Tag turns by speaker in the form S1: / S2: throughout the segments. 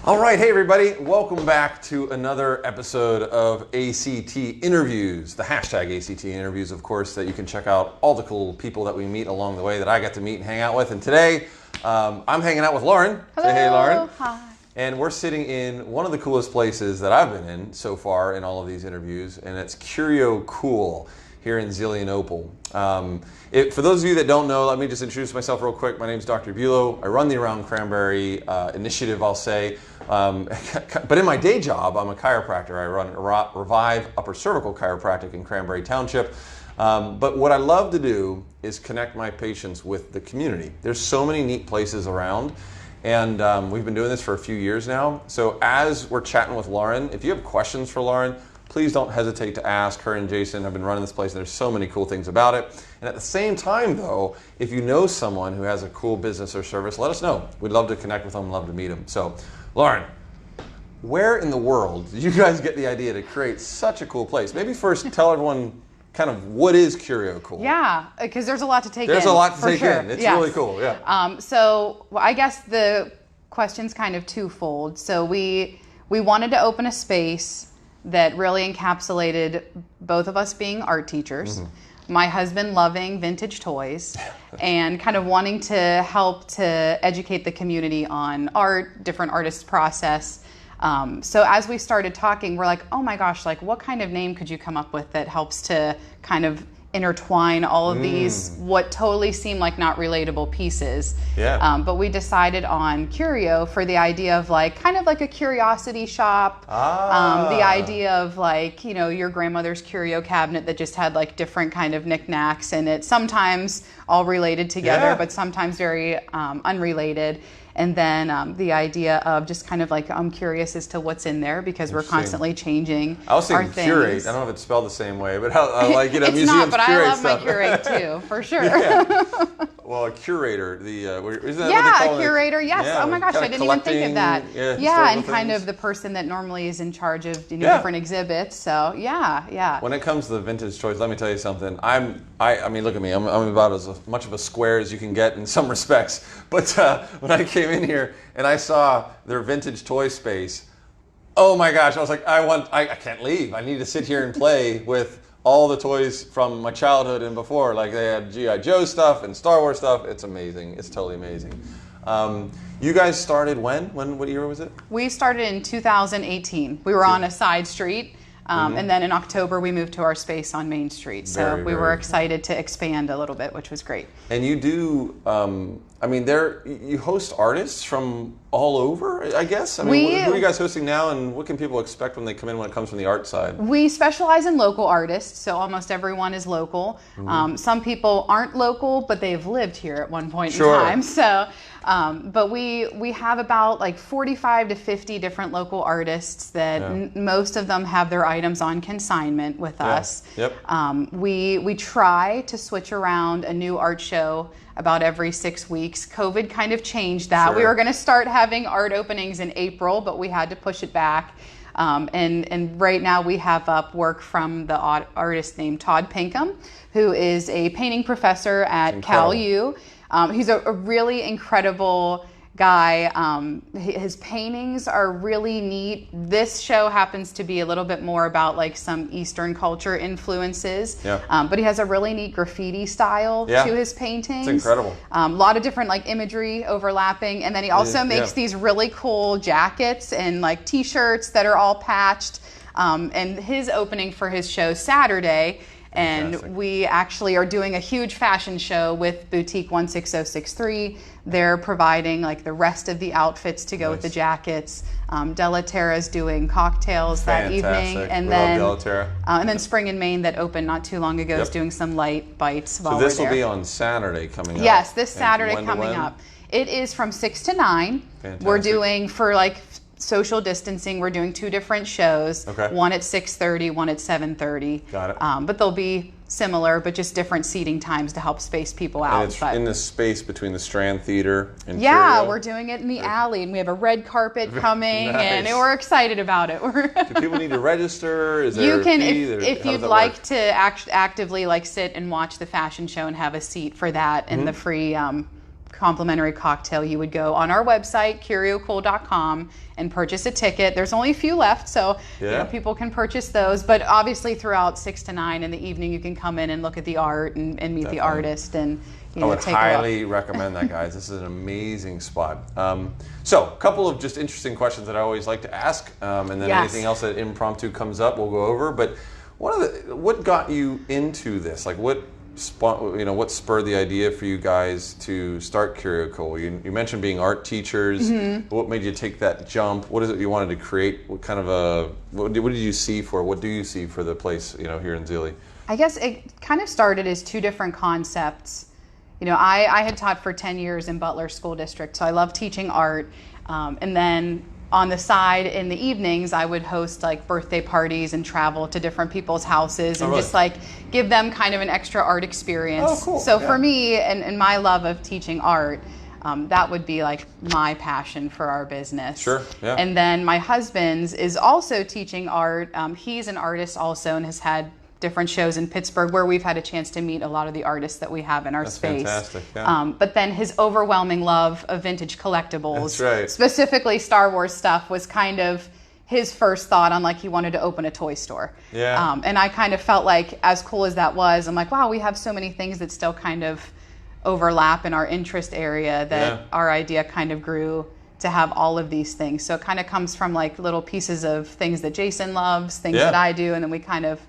S1: All right, hey everybody, welcome back to another episode of ACT Interviews, the hashtag ACT Interviews, of course, that you can check out all the cool people that we meet along the way that I get to meet and hang out with. And today, I'm hanging out with Lauren.
S2: Hello.
S1: Say hey, Lauren.
S2: Hi.
S1: And we're sitting in one of the coolest places that I've been in so far in all of these interviews, and it's Curio Cool here in Zelienople. For those of you that don't know, let me just introduce myself real quick. My name is Dr. Bulow. I run the Around Cranberry initiative, I'll say. But in my day job, I'm a chiropractor. I run Revive Upper Cervical Chiropractic in Cranberry Township. But what I love to do is connect my patients with the community. There's so many neat places around. And we've been doing this for a few years now. So as we're chatting with Lauren, if you have questions for Lauren, please don't hesitate to ask. Her and Jason have been running this place, and there's so many cool things about it. And at the same time, though, if you know someone who has a cool business or service, let us know. We'd love to connect with them, love to meet them. So, Lauren, where in the world did you guys get the idea to create such a cool place? Maybe first tell everyone kind of what is Curio Cool?
S2: Yeah, because there's a lot to take in.
S1: There's a lot to take
S2: sure.
S1: in. It's really cool, yeah.
S2: So I guess the question's kind of twofold. So we wanted to open a space that really encapsulated both of us being art teachers, my husband loving vintage toys, and kind of wanting to help to educate the community on art, different artists' process. So as we started talking, we're like, oh my gosh, like what kind of name could you come up with that helps to kind of intertwine all of these what totally seem like not relatable pieces.
S1: Yeah.
S2: But we decided on Curio for the idea of like kind of like a curiosity shop. The idea of like, you know, your grandmother's curio cabinet that just had like different kind of knickknacks in it, sometimes all related together, but sometimes very unrelated. And then the idea of just kind of like, I'm curious as to what's in there because we're constantly changing
S1: I was thinking
S2: our things.
S1: curate. I don't know if it's spelled the same way, but how, I like, you know,
S2: it's
S1: museums
S2: not, but
S1: curate
S2: I love
S1: stuff.
S2: my curate too, for sure.
S1: Well, a curator, isn't that what they call
S2: a curator, yes.
S1: Yeah,
S2: oh my gosh, I didn't even think of that. And kind of the person that normally is in charge of different exhibits. So yeah.
S1: When it comes to the vintage toys, let me tell you something. I mean, look at me. I'm about as much of a square as you can get in some respects. But when I came in here and I saw their vintage toy space, oh my gosh, I was like, I can't leave. I need to sit here and play with all the toys from my childhood and before. Like they had G.I. Joe stuff and Star Wars stuff. It's amazing. It's totally amazing. You guys started when? What year was it?
S2: We started in 2018. We were on a side street. And then in October, we moved to our space on Main Street. So we were excited to expand a little bit, which was great.
S1: And you do, you host artists from all over, I guess? I mean, who are you guys hosting now, and what can people expect when they come in when it comes from the art side?
S2: We specialize in local artists, so almost everyone is local. Some people aren't local, but they've lived here at one point in time. So, but we have about like 45 to 50 different local artists that most of them have their items on consignment with us. We try to switch around a new art show about every 6 weeks. COVID kind of changed that. We were going to start having art openings in April, but we had to push it back. And right now we have up work from the artist named Todd Pinkham, who is a painting professor at Cal U. He's a really incredible guy. His paintings are really neat. This show happens to be a little bit more about like some Eastern culture influences. But he has a really neat graffiti style to his paintings.
S1: It's incredible.
S2: A lot of different like imagery overlapping. And then he also makes these really cool jackets and like t-shirts that are all patched. And his opening for his show Saturday. And we actually are doing a huge fashion show with Boutique 16063. They're providing like the rest of the outfits to go with the jackets. Delaterra's doing cocktails that evening. And then Spring and Main that opened not too long ago is doing some light bites while we're there.
S1: So this will be on Saturday coming up?
S2: Yes, this Saturday coming up. It is from 6 to 9.
S1: Fantastic.
S2: We're doing for like social distancing, we're doing 2 different shows. One at 6:30, one at 7:30.
S1: Got it.
S2: But they'll be similar, but just different seating times to help space people out.
S1: And it's in the space between the Strand Theater and
S2: Curio. We're doing it in the alley, and we have a red carpet coming, and we're excited about it.
S1: Do people need to register? Is there
S2: you can,
S1: a fee?
S2: if you'd like to actively like sit and watch the fashion show and have a seat for that, and the free complimentary cocktail, you would go on our website, curiocool.com, and purchase a ticket. There's only a few left, so people can purchase those. But obviously throughout 6 to 9 in the evening, you can come in and look at the art and meet the artist. And
S1: I would highly recommend that, guys. This is an amazing spot. So a couple of just interesting questions that I always like to ask, and then anything else that impromptu comes up, we'll go over. But what got you into this? Like what spurred the idea for you guys to start Curio Cool? You mentioned being art teachers. What made you take that jump? What is it you wanted to create? What kind of what do you see for the place here in Zeli?
S2: I guess it kind of started as 2 different concepts. I had taught for 10 years in Butler School District, so I love teaching art. And then on the side in the evenings, I would host like birthday parties and travel to different people's houses and just like give them kind of an extra art experience.
S1: Oh, cool.
S2: So for me and my love of teaching art, that would be like my passion for our business.
S1: Sure. Yeah.
S2: And then my husband's is also teaching art. He's an artist also and has had different shows in Pittsburgh where we've had a chance to meet a lot of the artists that we have in our space.
S1: Fantastic, yeah.
S2: But then his overwhelming love of vintage collectibles,
S1: That's right.
S2: specifically Star Wars stuff, was kind of his first thought on like he wanted to open a toy store.
S1: Yeah.
S2: And I kind of felt like, as cool as that was, I'm like, wow, we have so many things that still kind of overlap in our interest area that our idea kind of grew to have all of these things. So it kind of comes from like little pieces of things that Jason loves, things that I do, and then we kind of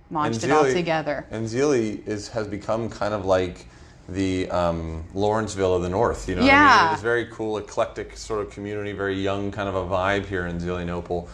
S2: launched it all together.
S1: And Zeli has become kind of like the Lawrenceville of the North. What I mean? It's very cool, eclectic sort of community, very young kind of a vibe here in Zelienople.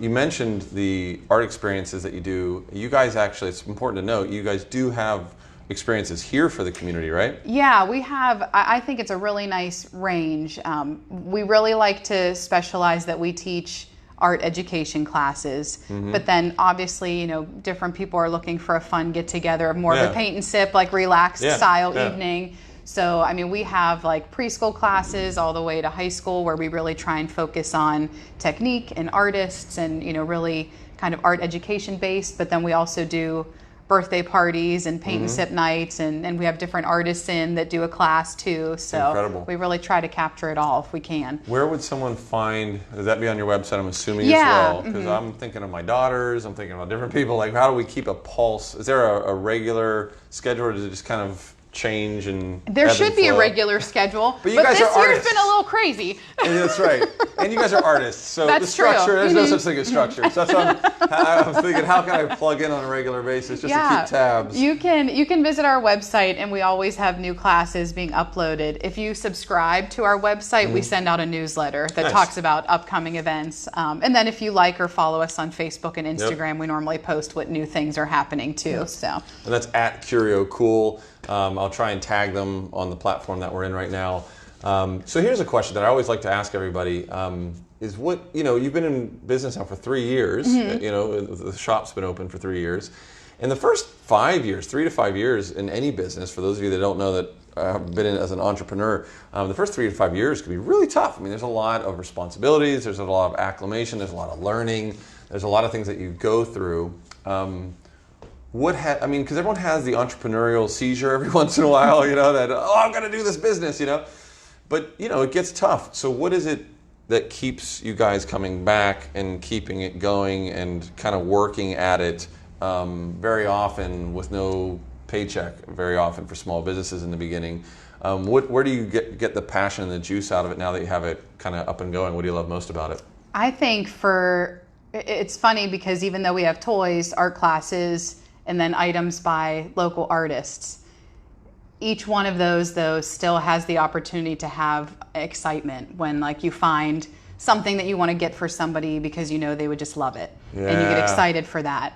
S1: You mentioned the art experiences that you do. You guys actually, it's important to note, you guys do have experiences here for the community, right?
S2: Yeah, we have. I think it's a really nice range. We really like to specialize that we teach art education classes, but then obviously different people are looking for a fun get together, more of a paint and sip, like relaxed style evening. So I mean, we have like preschool classes all the way to high school where we really try and focus on technique and artists and really kind of art education based, but then we also do birthday parties and paint and sip nights, and we have different artists in that do a class too. So
S1: incredible.
S2: We really try to capture it all if we can.
S1: Where would someone would that be on your website, I'm assuming, as well? Because I'm thinking of my daughters, I'm thinking about different people. Like, how do we keep a pulse? Is there a regular schedule, or does it just kind of change and
S2: there should be a regular schedule, but this year's been a little crazy.
S1: That's right. And you guys are artists, so
S2: that's
S1: the structure,
S2: true.
S1: There's no such thing as structure. So that's what I'm thinking, how can I plug in on a regular basis just to keep tabs?
S2: You can visit our website, and we always have new classes being uploaded. If you subscribe to our website, we send out a newsletter that talks about upcoming events. And then if you like or follow us on Facebook and Instagram, we normally post what new things are happening too. So. And
S1: that's at Curio Cool. I'll try and tag them on the platform that we're in right now. So here's a question that I always like to ask everybody: is you've been in business now for 3 years. The shop's been open for 3 years. In the first 5 years, 3 to 5 years in any business, for those of you that don't know that have been in as an entrepreneur, the first 3 to 5 years can be really tough. I mean, there's a lot of responsibilities, there's a lot of acclimation, there's a lot of learning, there's a lot of things that you go through. Because everyone has the entrepreneurial seizure every once in a while, that, I'm going to do this business, But, it gets tough. So what is it that keeps you guys coming back and keeping it going and kind of working at it very often with no paycheck, very often for small businesses in the beginning? Where do you get the passion and the juice out of it now that you have it kind of up and going? What do you love most about it?
S2: I think it's funny because even though we have toys, art classes, and then items by local artists, each one of those, though, still has the opportunity to have excitement when you find something that you want to get for somebody because they would just love it. And you get excited for that.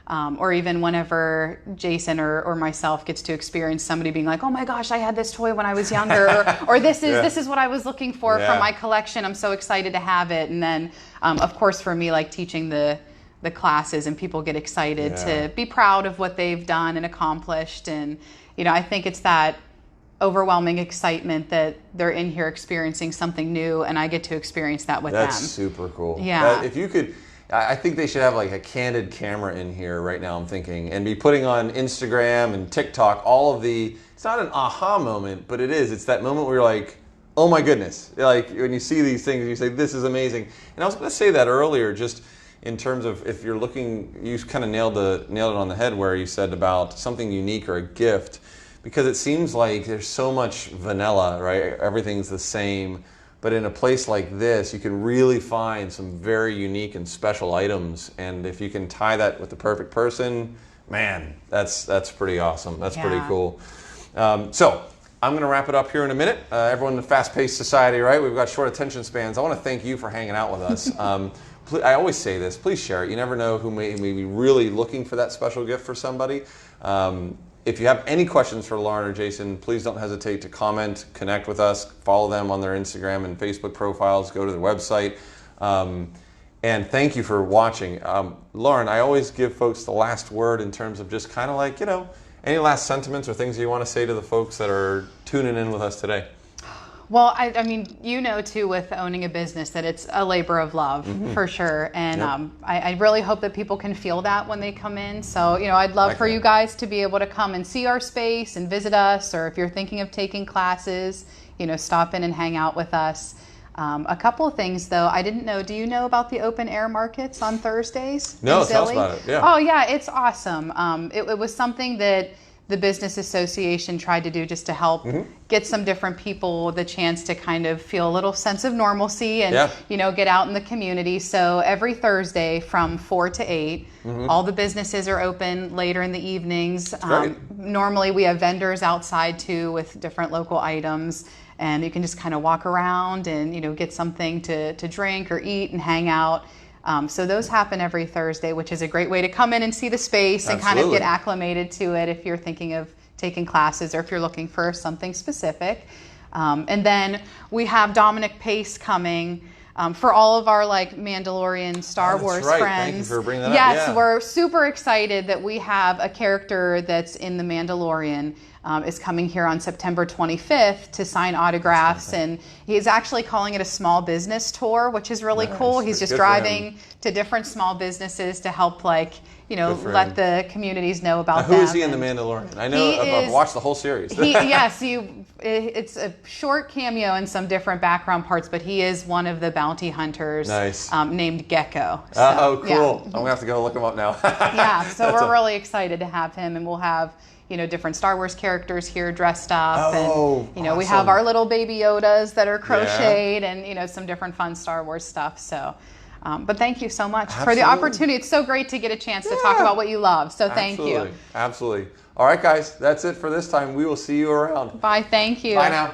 S2: Or even whenever Jason or myself gets to experience somebody being like, oh my gosh, I had this toy when I was younger, or this is what I was looking for my collection. I'm so excited to have it. And then, of course, for me, teaching the classes, and people get excited to be proud of what they've done and accomplished. And, I think it's that overwhelming excitement that they're in here experiencing something new, and I get to experience that with them.
S1: That's super cool.
S2: Yeah.
S1: If you could, I think they should have like a candid camera in here right now, I'm thinking, and be putting on Instagram and TikTok all of the, it's not an aha moment, but it is. It's that moment where you're like, oh my goodness. Like when you see these things, you say, this is amazing. And I was going to say that earlier, just in terms of if you're looking, you kind of nailed it on the head where you said about something unique or a gift, because it seems like there's so much vanilla, right? Everything's the same. But in a place like this, you can really find some very unique and special items. And if you can tie that with the perfect person, man, that's pretty awesome. That's pretty cool. So I'm going to wrap it up here in a minute. Everyone in the fast-paced society, right? We've got short attention spans. I want to thank you for hanging out with us. I always say this, please share it. You never know who may be really looking for that special gift for somebody. If you have any questions for Lauren or Jason, please don't hesitate to comment, connect with us, follow them on their Instagram and Facebook profiles, go to their website. And thank you for watching. Lauren, I always give folks the last word in terms of just kind of like, any last sentiments or things you want to say to the folks that are tuning in with us today?
S2: Well, I mean, too, with owning a business that it's a labor of love, for sure. And I really hope that people can feel that when they come in. So, I'd love for you guys to be able to come and see our space and visit us. Or if you're thinking of taking classes, stop in and hang out with us. A couple of things, though, I didn't know. Do you know about the open air markets on Thursdays?
S1: No, tell us about it. Yeah.
S2: Oh, yeah, it's awesome. It was something that the Business Association tried to do just to help get some different people the chance to kind of feel a little sense of normalcy and, get out in the community. So every Thursday from 4 to 8, all the businesses are open later in the evenings. Normally we have vendors outside too with different local items, and you can just kind of walk around and, get something to drink or eat and hang out. So those happen every Thursday, which is a great way to come in and see the space and kind of get acclimated to it if you're thinking of taking classes or if you're looking for something specific. And then we have Dominic Pace coming for all of our Mandalorian Star Wars friends.
S1: Thank you for bringing that up.
S2: Yes, we're super excited that we have a character that's in The Mandalorian is coming here on September 25th to sign autographs, and he's actually calling it a small business tour, which is really cool. He's just driving to different small businesses to help let the communities know about them.
S1: Who is he in The Mandalorian? I know I've watched the whole series.
S2: It's a short cameo in some different background parts, but he is one of the bounty hunters named Gecko.
S1: So, cool. I'm going to have to go look him up now.
S2: So we're really excited to have him, and we'll have different Star Wars characters here dressed up. And, we have our little baby Yodas that are crocheted and, some different fun Star Wars stuff. So, but thank you so much for the opportunity. It's so great to get a chance to talk about what you love. So thank you.
S1: Absolutely. All right, guys, that's it for this time. We will see you around.
S2: Bye. Thank you.
S1: Bye now.